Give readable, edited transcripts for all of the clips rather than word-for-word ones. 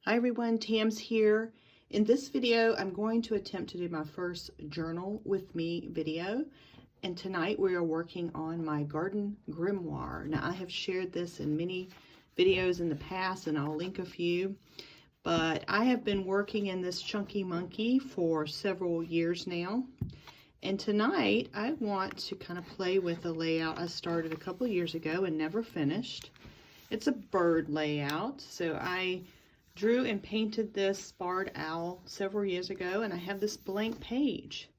Hi everyone, Tam's here. In this video, I'm going to attempt to do my first journal with me video. And tonight we are working on my garden grimoire. Now I have shared this in many videos in the past and I'll link a few. But I have been working in this chunky monkey for several years now. And tonight I want to kind of play with the layout I started a couple years ago and never finished. It's a bird layout, so I drew and painted this barred owl several years ago, and I have this blank page.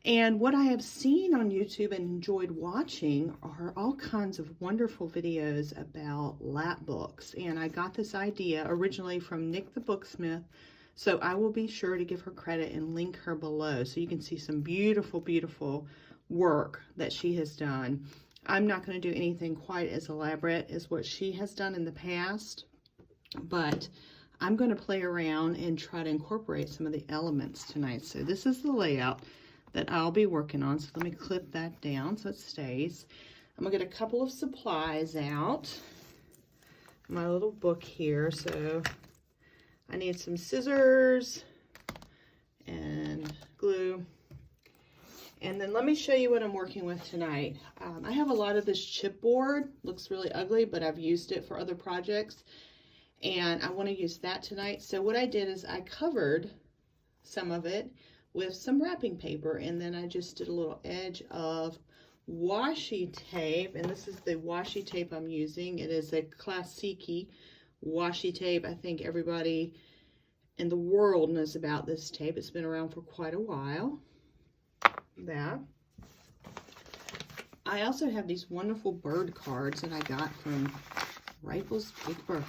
And what I have seen on YouTube and enjoyed watching are all kinds of wonderful videos about lap books. And I got this idea originally from Nick the Booksmith, so I will be sure to give her credit and link her below so you can see some beautiful, beautiful work that she has done. I'm not going to do anything quite as elaborate as what she has done in the past, but I'm going to play around and try to incorporate some of the elements tonight. So this is the layout that I'll be working on. So let me clip that down so it stays. I'm going to get a couple of supplies out. My little book here. So I need some scissors and glue. And then let me show you what I'm working with tonight. I have a lot of this chipboard. Looks really ugly, but I've used it for other projects. And I want to use that tonight. So what I did is I covered some of it with some wrapping paper, and then I just did a little edge of washi tape, and this is the washi tape I'm using. It is a Classique washi tape. I think everybody in the world knows about this tape. It's been around for quite a while. That. I also have these wonderful bird cards that I got from Rifles Paper.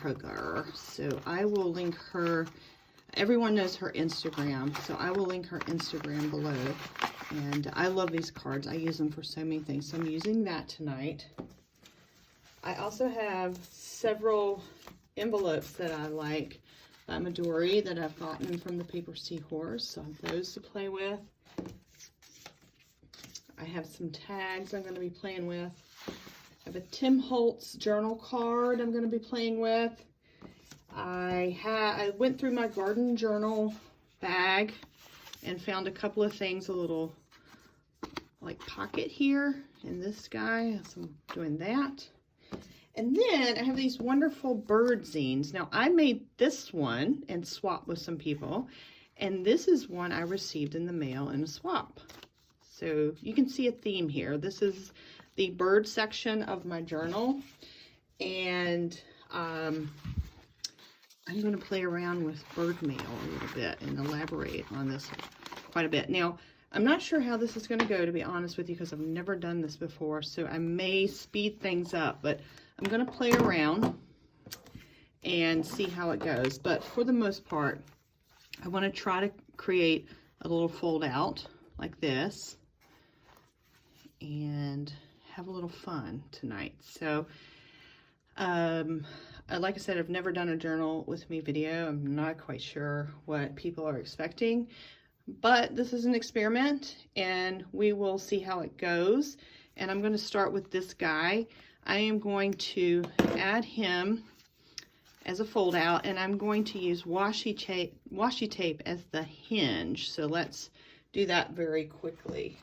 So I will link her. Everyone knows her Instagram, so I will link her Instagram below. And I love these cards. I use them for so many things. So I'm using that tonight. I also have several envelopes that I like by Midori that I've gotten from the Paper Seahorse. So I have those to play with. I have some tags I'm going to be playing with. I have a Tim Holtz journal card I'm going to be playing with. I went through my garden journal bag and found a couple of things, a little like pocket here and this guy, so I'm doing that. And then I have these wonderful bird zines. Now I made this one and swapped with some people, and this is one I received in the mail in a swap. So you can see a theme here. This is the bird section of my journal, and I'm going to play around with bird mail a little bit and elaborate on this quite a bit. Now, I'm not sure how this is going to go, to be honest with you, because I've never done this before, so I may speed things up, but I'm going to play around and see how it goes. But for the most part, I want to try to create a little fold out like this and have a little fun tonight. So like I said, I've never done a journal with me video. I'm not quite sure what people are expecting, but this is an experiment and we will see how it goes. And I'm going to start with this guy. I am going to add him as a fold out, and I'm going to use washi tape as the hinge. So let's do that very quickly.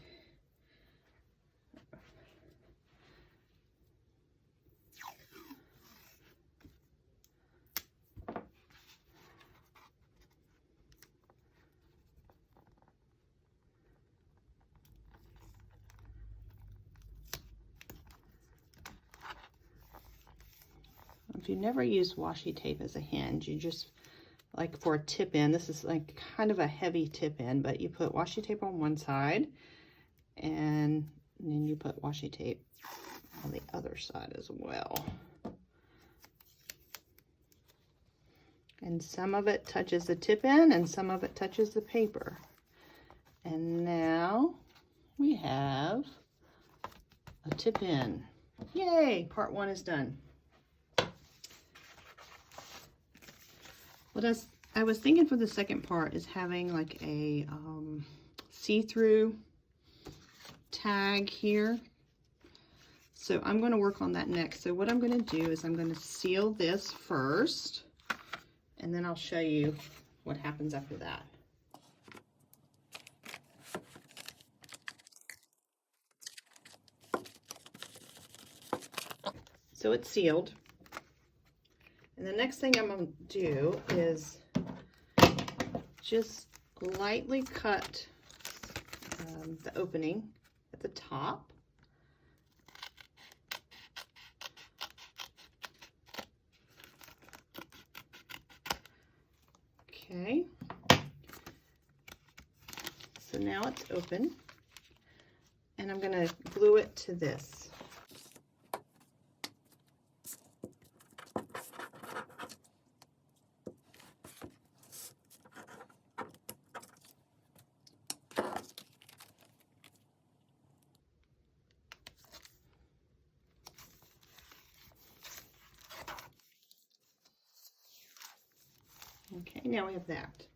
If you never use washi tape as a hinge, you just, like for a tip in, this is like kind of a heavy tip in, but you put washi tape on one side and then you put washi tape on the other side as well. And some of it touches the tip in and some of it touches the paper. And now we have a tip in. Yay, part one is done. What I was thinking for the second part is having like a see-through tag here. So I'm going to work on that next. So what I'm going to do is I'm going to seal this first, and then I'll show you what happens after that. So it's sealed. And the next thing I'm going to do is just lightly cut the opening at the top. Okay. So now it's open, and I'm going to glue it to this. Okay, now we have that.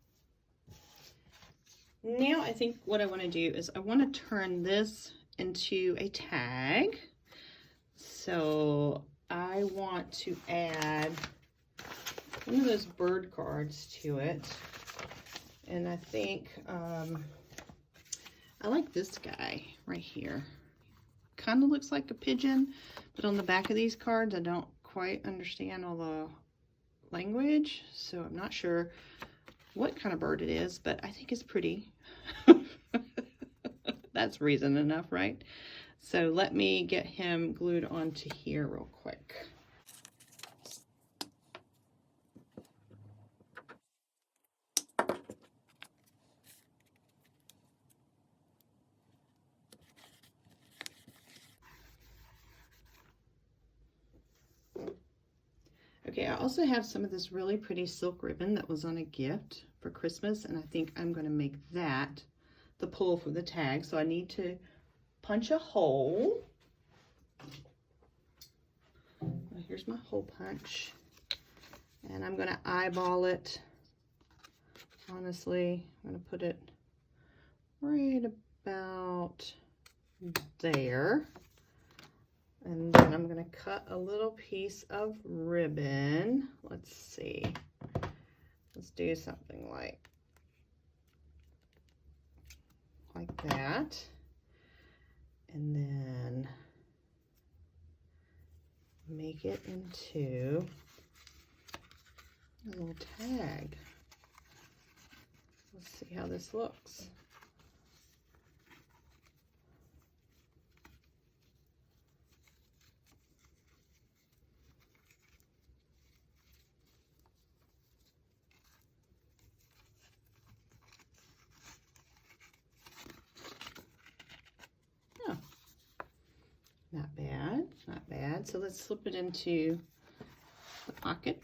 Now I think what I want to do is I want to turn this into a tag. So I want to add one of those bird cards to it. And I think I like this guy right here. Kind of looks like a pigeon, but on the back of these cards I don't quite understand all the language, so I'm not sure what kind of bird it is, but I think it's pretty. That's reason enough, right? So let me get him glued onto here real quick. Okay, I also have some of this really pretty silk ribbon that was on a gift for Christmas, and I think I'm going to make that the pull for the tag. So I need to punch a hole. Well, here's my hole punch, and I'm going to eyeball it. Honestly, I'm going to put it right about there. And then I'm going to cut a little piece of ribbon. Let's see. Let's do something like that. And then make it into a little tag. Let's see how this looks. Not bad, not bad. So let's slip it into the pocket.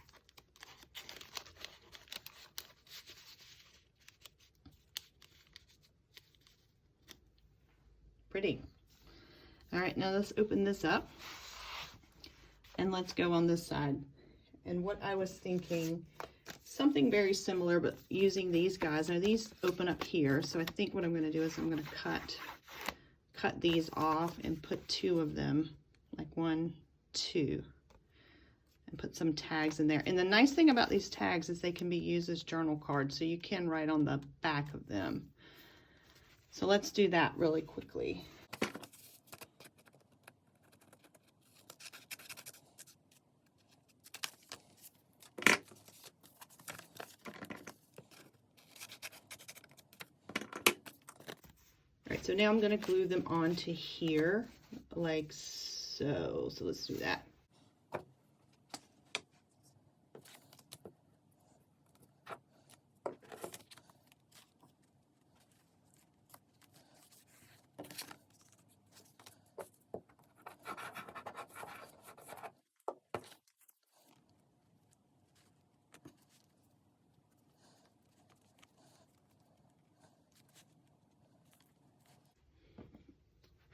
Pretty. All right, now let's open this up and let's go on this side. And what I was thinking, something very similar, but using these guys. Now these open up here, so I think what I'm going to do is I'm going to cut these off and put two of them, like 1, 2, and put some tags in there. And the nice thing about these tags is they can be used as journal cards, so you can write on the back of them. So let's do that really quickly. So now I'm going to glue them onto here like so. So let's do that.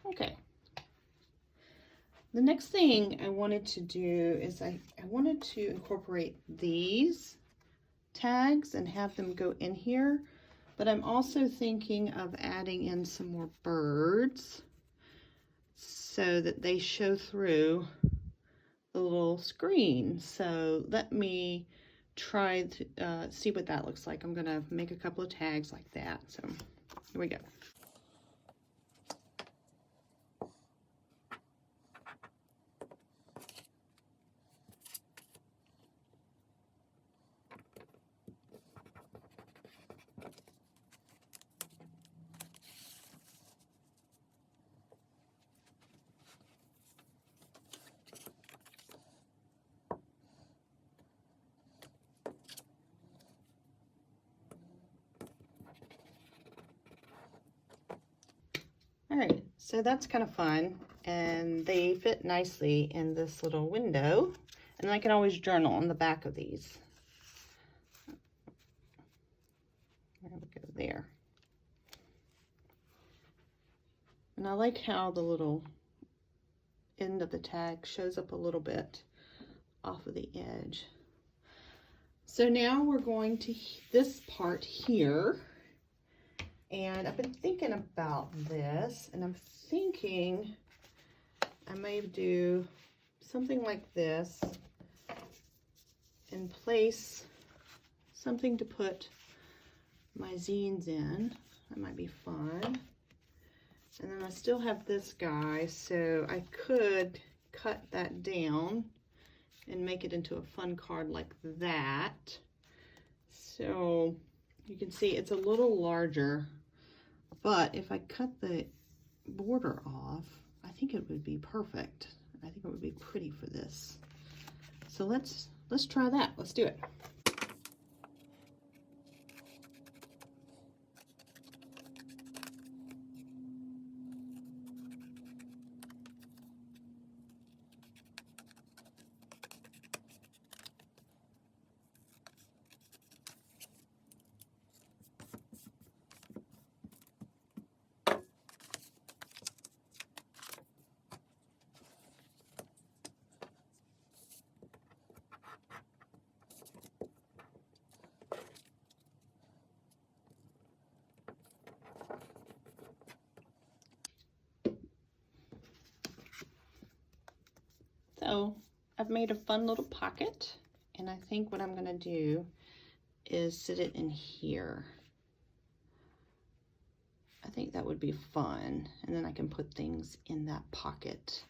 Okay. The next thing I wanted to do is I wanted to incorporate these tags and have them go in here, but I'm also thinking of adding in some more birds so that they show through the little screen. So let me try to see what that looks like. I'm gonna make a couple of tags like that. So here we go. All right, so that's kind of fun, and they fit nicely in this little window, and I can always journal on the back of these. There we go, there. And I like how the little end of the tag shows up a little bit off of the edge. So now we're going to this part here. And I've been thinking about this, and I'm thinking I may do something like this and place something to put my zines in. That might be fun. And then I still have this guy, so I could cut that down and make it into a fun card like that. So you can see it's a little larger. But if I cut the border off, I think it would be perfect. I think it would be pretty for this. So let's try that. Let's do it. So I've made a fun little pocket, and I think what I'm gonna do is sit it in here. I think that would be fun, and then I can put things in that pocket.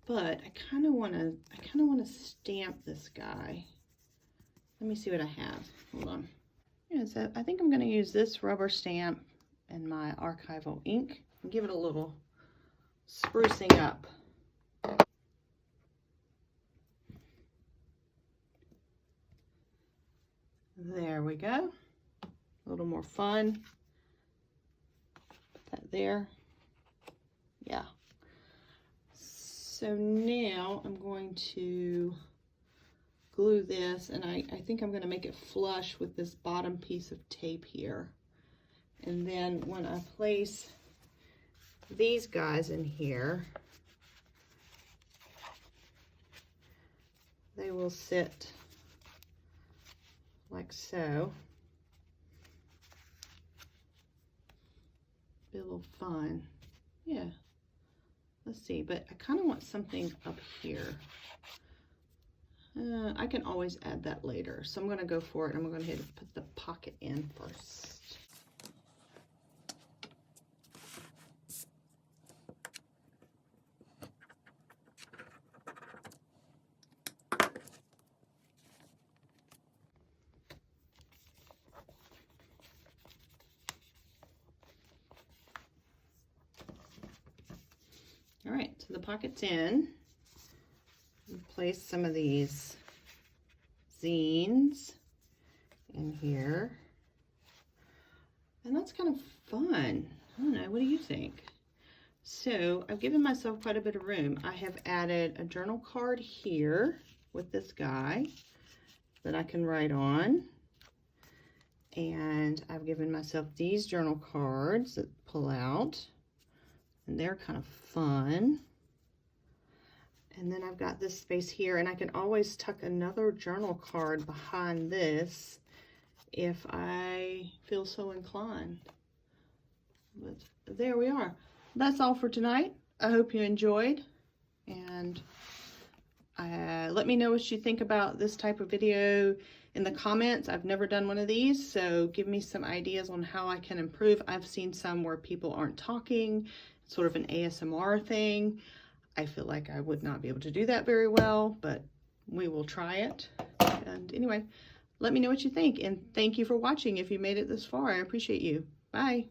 But I kind of want to stamp this guy. Let me see what I have. Hold on. Yeah, so I think I'm going to use this rubber stamp and my archival ink and give it a little sprucing up. There we go. A little more fun. Put that there. Yeah. So now I'm going to glue this, and I think I'm going to make it flush with this bottom piece of tape here. And then when I place these guys in here, they will sit like so. Be a little fun. Yeah. Let's see, but I kind of want something up here. I can always add that later. So I'm going to go for it. I'm going to go ahead and put the pocket in first. All right, so the pocket's in. Place some of these zines in here. And that's kind of fun. I don't know, what do you think? So I've given myself quite a bit of room. I have added a journal card here with this guy that I can write on. And I've given myself these journal cards that pull out. And they're kind of fun. And then I've got this space here, and I can always tuck another journal card behind this if I feel so inclined. But there we are. That's all for tonight. I hope you enjoyed, and Let me know what you think about this type of video in the comments. I've never done one of these, so give me some ideas on how I can improve. I've seen some where people aren't talking, sort of an ASMR thing. I feel like I would not be able to do that very well, but we will try it. And anyway, let me know what you think, and thank you for watching if you made it this far. I appreciate you. Bye.